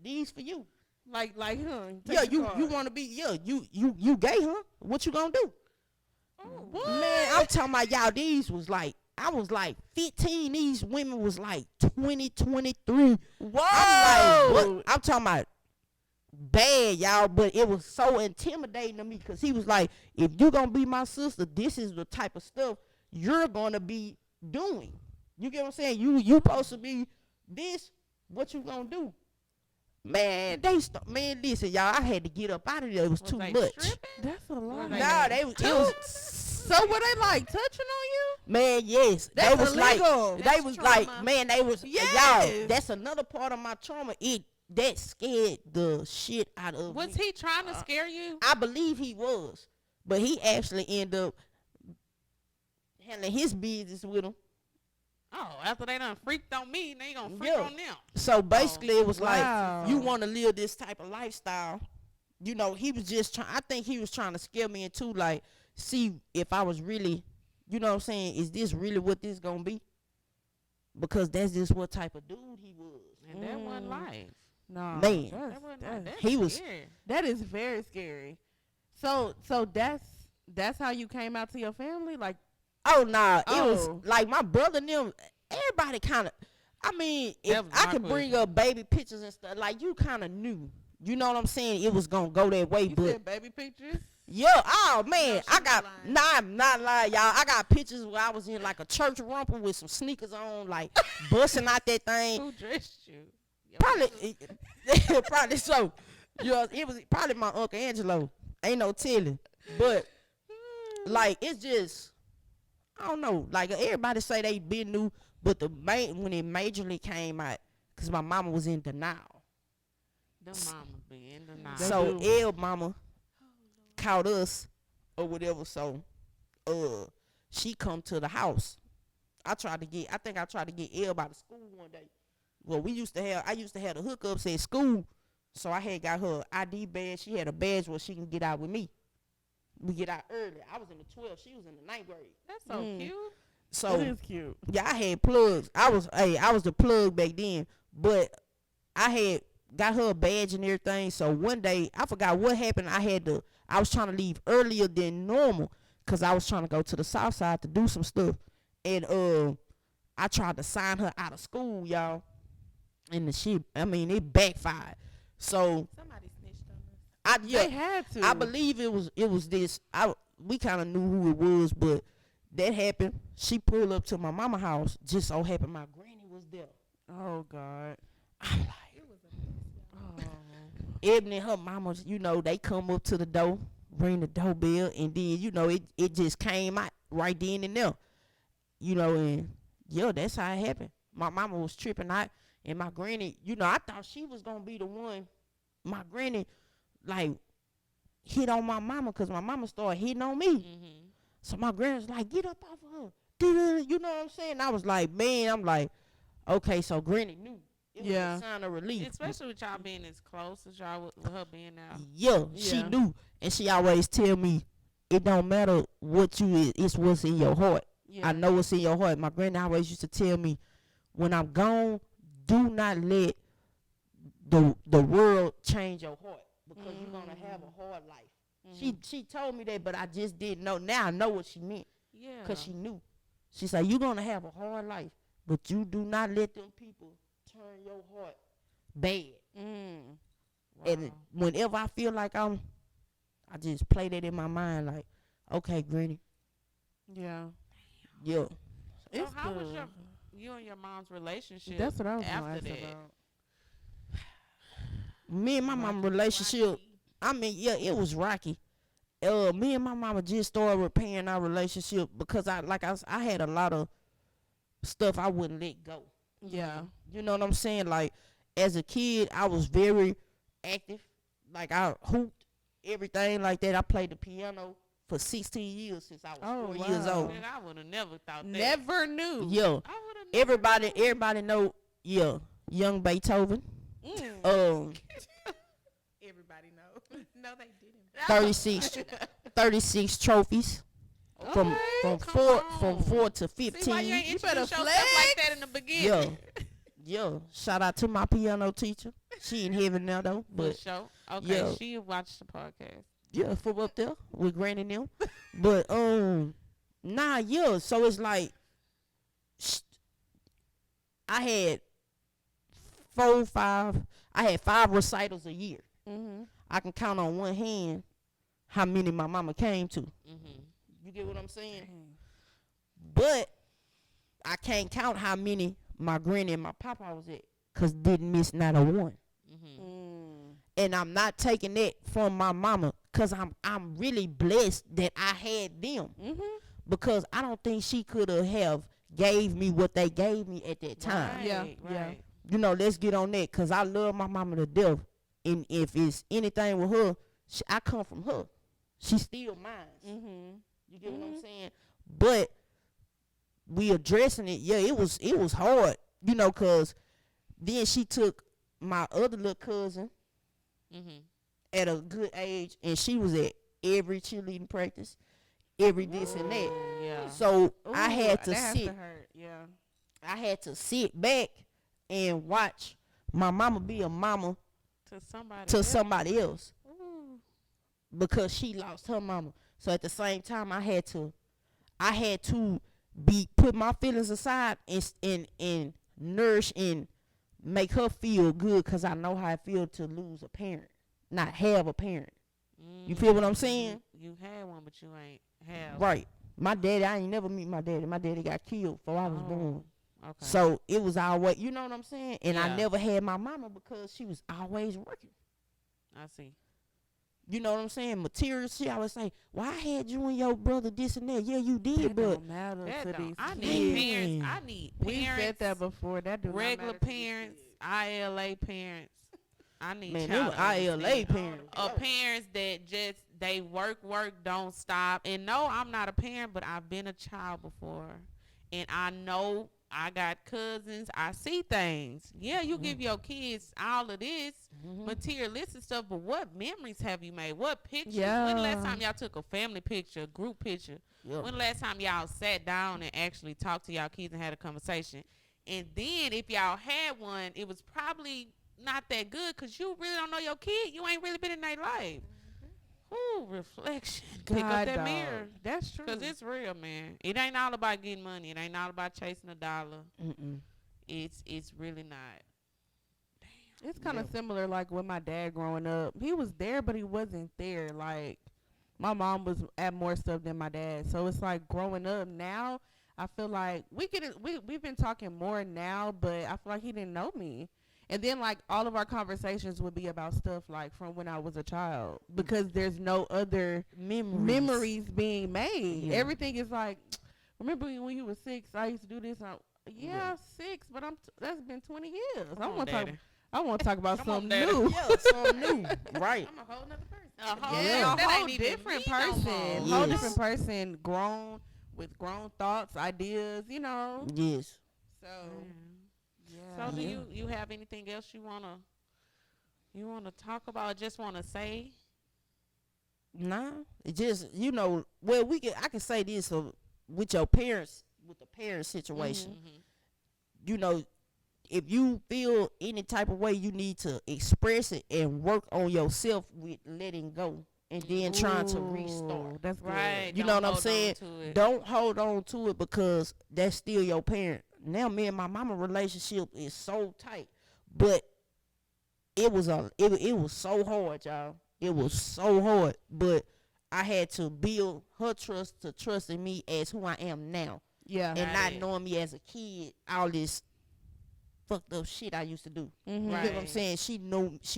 these for you. Like, huh? Yeah, you want to be, you gay, huh? What you gonna do? What? Man, I'm talking about y'all, these was like, I was like 15. These women was like 20, 23. Whoa! I'm like, what? I'm talking about bad, y'all, but it was so intimidating to me because he was like, if you gonna be my sister, this is the type of stuff you're gonna be doing. You get what I'm saying? You supposed to be this, what you gonna do? Man, man, listen, y'all, I had to get up out of there. It was too they much. stripping? That's a lot. They- Nah, it was So were they like touching on you? man, yes. That's they was illegal. like, That's they was trauma. like, man, they was, Yes. y'all, that's another part of my trauma. That scared the shit out of Was me. he trying to scare you? I believe he was, but he actually ended up handling his business with him. Oh, after they done freaked on me, they gonna freak Yeah. on them. So basically, it was wow. like, you want to live this type of lifestyle. You know, he was just trying, I think he was trying to scare me into, like, see if I was really You know what I'm saying? Is this really what this gonna be? Because that's just what type of dude he was. And that wasn't life. No, Man. That wasn't life. That's he was- scary. that is very scary. So that's how you came out to your family, like. Oh nah, it Oh. was like my brother and them. Everybody kind of. I mean, if That was I my could bring question. up baby pictures and stuff, like you kind of knew. You know what I'm saying? It was gonna go that way, You but said baby pictures. yeah. Oh man, she I not got. lying. Nah, I'm not lying, y'all. I got pictures where I was in like a church romper with some sneakers on, like busting out that thing. Who dressed you? Your Probably, probably so. Yeah, it was probably my Uncle Angelo. Ain't no telling, but like it's just. I don't know. Like everybody say they been new, but when it majorly came out, cause my mama was in denial. Them mamas be in the night. They So do. El mama caught us or whatever. So she come to the house. I think I tried to get El by the school one day. Well, I used to have the hookups at school. So I had got her ID badge. She had a badge where she can get out with me. We get out early. I was in the 12th. She was in the 9th grade. That's so Mm. cute. So It is cute. yeah, I had plugs. I was the plug back then, but I had got her a badge and everything. So one day, I forgot what happened. I was trying to leave earlier than normal because I was trying to go to the south side to do some stuff. And I tried to sign her out of school, y'all. And it backfired. So Somebody snitched on us. They had to. I believe it was this. We kind of knew who it was, but that happened. She pulled up to my mama house. Just so happened my granny was there. Oh God. I'm like, It was a mess, y'all. Oh. Ebony and her mama, they come up to the door, ring the doorbell, and then, it just came out right then and there. And that's how it happened. My mama was tripping out, and my granny, I thought she was going to be the one. My granny, like, hit on my mama because my mama started hitting on me. Mm-hmm. So my granny was like, get up off of her. You know what I'm saying? I was like, man, okay, so granny knew. It was Yeah. a sign of relief. Especially with y'all being as close as y'all with her being now. Yeah, she Yeah. knew. And she always tell me, it don't matter what you is, it's what's in your heart. Yeah. I know what's in your heart. My granny always used to tell me, when I'm gone, do not let the world change your heart because you're gonna have a hard life. She told me that, but I just didn't know. Now I know what she meant Yeah. because she knew. She said, you're gonna have a hard life, but you do not let them people turn your heart bad. Mm. And whenever I feel like I just play that in my mind, like, okay, granny, Yeah. yeah. So It's how was good. you and your mom's relationship That's what I was gonna after ask that? about. Me and my mama relationship, it was rocky. Me and my mama just started repairing our relationship because I had a lot of stuff I wouldn't let go. Yeah. You know what I'm saying? Like, as a kid, I was very active. Like, I hooped, everything like that. I played the piano for 16 years since I was 4 years wow. old. Man, I would have never thought that. Never knew. Yeah. I would have Everybody know, yeah, young Beethoven. Mm. Everybody know. No, they didn't. 36 trophies from come 4 to See why 15. you ain't You better introduce yourself like that in the beginning. Yeah. Shout out to my piano teacher. She in heaven now though, For but sure. Okay, yeah. she watched the podcast. yeah, from up there with Granny and them. But so it's like I had 5 recitals a year. Mm-hmm. I can count on one hand how many my mama came to. Mm-hmm. You get what I'm saying? But I can't count how many my granny and my papa was at, cause didn't miss not a one. Mm-hmm. Mm. And I'm not taking that from my mama, cause I'm really blessed that I had them, Mm-hmm. because I don't think she could have gave me what they gave me at that time. Right, Yeah, right. yeah. Let's get on that, cause I love my mama to death, and if it's anything with her, I come from her. She's still mine. Mm-hmm. You get what I'm saying? But we addressing it. Yeah, it was hard, cause then she took my other little cousin Mm-hmm. at a good age, and she was at every cheerleading practice, every this and that. Yeah. So I Ooh, had to that has sit. to hurt. Yeah. I had to sit back and watch my mama be a mama To somebody. to else. somebody else Ooh. because she lost her mama. So at the same time, I had to be put my feelings aside and nourish and make her feel good because I know how it feels to lose a parent, not have a parent. You feel what I'm saying? You had one, but you ain't have. Right. My daddy, I ain't never meet my daddy. My daddy got killed before I was Oh, born. Okay. So it was always, you know what I'm saying? And I Yeah. never had my mama because she was always working. I see. You know what I'm saying? Material shit. I would say, well, I had you and your brother this and that. Yeah, you did, That but don't matter That to don't- these I kids. need kids. parents. I need We parents. said that before. That do not Regular matter to these parents. kids. ILA parents. I need man, child them ILA understanding. parents. Parents that just they work, don't stop. And no, I'm not a parent, but I've been a child before, and I know I got cousins. I see things. Yeah, you give your kids all of this materialistic stuff, but what memories have you made? What pictures? When the last Yeah. time y'all took a family picture, a group picture? Yeah. When the last time y'all sat down and actually talked to y'all kids and had a conversation? And then if y'all had one, it was probably not that good because you really don't know your kid. You ain't really been in their life. Ooh, reflection. Pick up God, that dog. mirror. That's true. Because it's real, man. It ain't all about getting money. It ain't all about chasing a dollar. Mm-mm. It's really not. It's kind of Yeah. similar like with my dad growing up. He was there, but he wasn't there. Like, my mom was at more stuff than my dad. So it's like growing up now, I feel like we've been talking more now, but I feel like he didn't know me. And then like all of our conversations would be about stuff like from when I was a child because there's no other memories being made. Yeah. Everything is like, remember when you were 6, I used to do this. Yeah, 6, but that's been 20 years. Come on, Daddy. I want to talk about Come on, something Daddy. new. Yeah, something new. Right. I'm a whole nother person. A whole, Yeah. that A whole ain't even different me no person. more. Yes. Whole different person, grown with grown thoughts, ideas, you know. Yes. So, So do Yeah. you have anything else you wanna talk about? Or just wanna say? Nah. It just, well, I can say this with your parents, with the parent situation. Mm-hmm. If you feel any type of way, you need to express it and work on yourself with letting go and then trying to restart. That's good. Right. You know Don't what I'm hold on saying? to it. Don't hold on to it because that's still your parent. Now, me and my mama relationship is so tight, but it was so hard, y'all. It was so hard, but I had to build her trust to trust in me as who I am now, Yeah. and Got not it. knowing me as a kid, all this fucked up shit I used to do. Mhm. You get what I'm Right. saying? She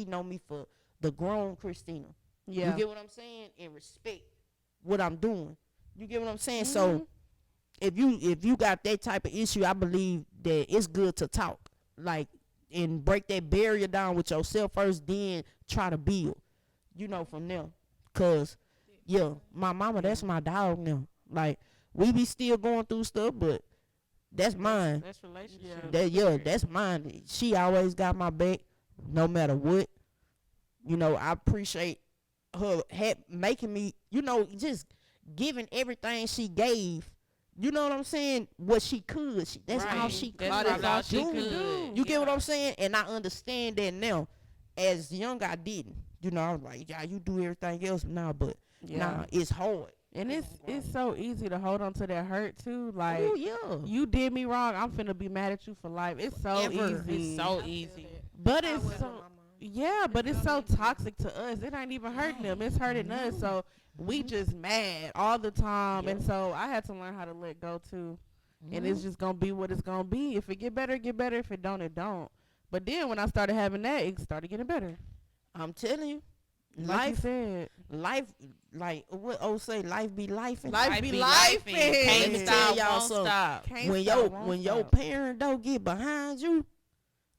know me for the grown Christina. Yeah. You get what I'm saying? And respect what I'm doing. You get what I'm saying? Mhm. So if you got that type of issue, I believe that it's good to talk, like, and break that barrier down with yourself first, then try to build, from there. Cause yeah, my mama, that's my dog now. Like, we be still going through stuff, but that's mine. That's relationship. That's mine. She always got my back, no matter what. I appreciate her making me, just giving everything she gave. You know what I'm saying? What she could. That's all Right. she could. That's probably all she do. could. You get what I'm saying? And I understand that now. As young, I didn't. I was like, yeah, you do everything else now, but nah, it's hard. And it's so easy to hold on to that hurt too. Like, Oh yeah. you did me wrong, I'm finna be mad at you for life. It's so Forever. easy. It's so I feel easy. that. But I it's was with so my mom. yeah, but it's so toxic to us. It ain't even hurting them. It's hurting us. So we just mad all the time. And so I had to learn how to let go too. And it's just gonna be what it's gonna be. If it get better, get better. If it don't, it don't. But then when I started having that, it started getting better. I'm telling you, Like you said. life, like what old say, life be life. Life be lifing. lifing. Can't Let me stop, tell y'all won't something. stop. Can't when stop, your won't when your stop. parent don't get behind you,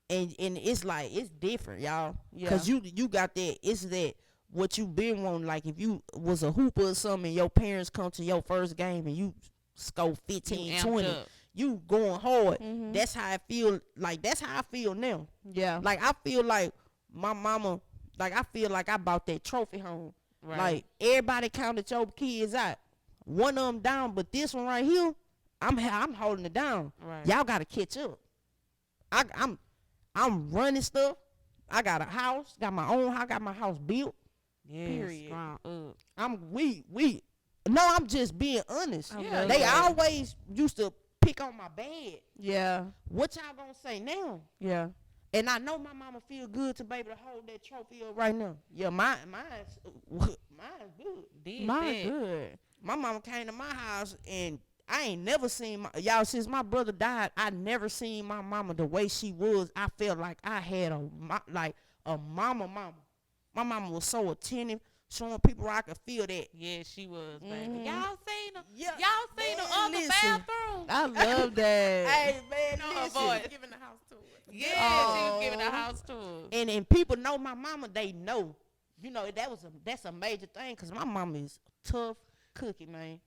and it's like it's different, y'all. Yeah. Cause you got that. It's that what you been wanting. Like if you was a hooper or something, and your parents come to your first game and you score You 15, amped 20, up. you going hard. Mhm. That's how I feel. Like that's how I feel now. Yeah. Like I feel like my mama. Like I feel like I bought that trophy home. Right. Like everybody counted your kids out. one of them down, but this one right here, I'm holding it down. Right. Y'all gotta catch up. I'm running stuff. I got a house, got my own house, got my house built. Yes, Period. strong up. I'm just being honest. I Yeah, love They that. always used to pick on my bed. Yeah, What y'all gonna say now? yeah. And I know my mama feel good to be able to hold that trophy up right now. Yeah, mine's good. Did Mine that. good. My mama came to my house and I ain't never seen y'all since my brother died. I never seen my mama the way she was. I felt like I had a mama. My mama was so attentive, showing people where I could feel that. Yeah, she was, baby. Mhm. Y'all seen her? Yeah, Y'all seen man, the other listen. bathroom? I love that. Hey man, know her listen. voice. Giving the house to it. Yeah, she was Oh. giving the house to her. And people know my mama. They know, that's a major thing because my mama is a tough cookie, man.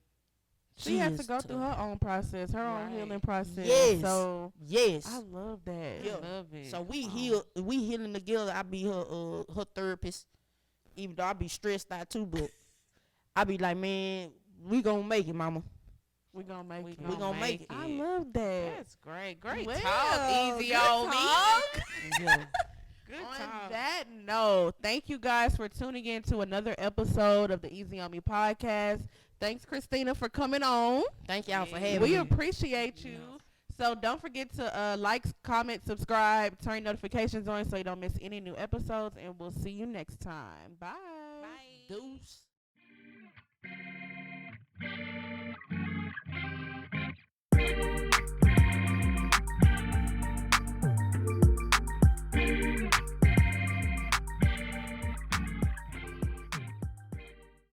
She has is to go tough. through her own process, her own Right. healing process. Yes. So Yes. I love that. Yeah. Love it. So we healing together. I be her therapist, even though I be stressed out too. But I be like, man, we gonna make it, mama. We gonna make it. We gonna make it. I love that. That's great. Great Well, talk, easy good on talk. me. Yeah. Good On talk. that note, thank you guys for tuning in to another episode of the Easy on Me podcast. Thanks, Christina, for coming on. Thank y'all for Yeah. having We me. appreciate you. So don't forget to like, comment, subscribe, turn notifications on so you don't miss any new episodes. And we'll see you next time. Bye. Bye. Deuce.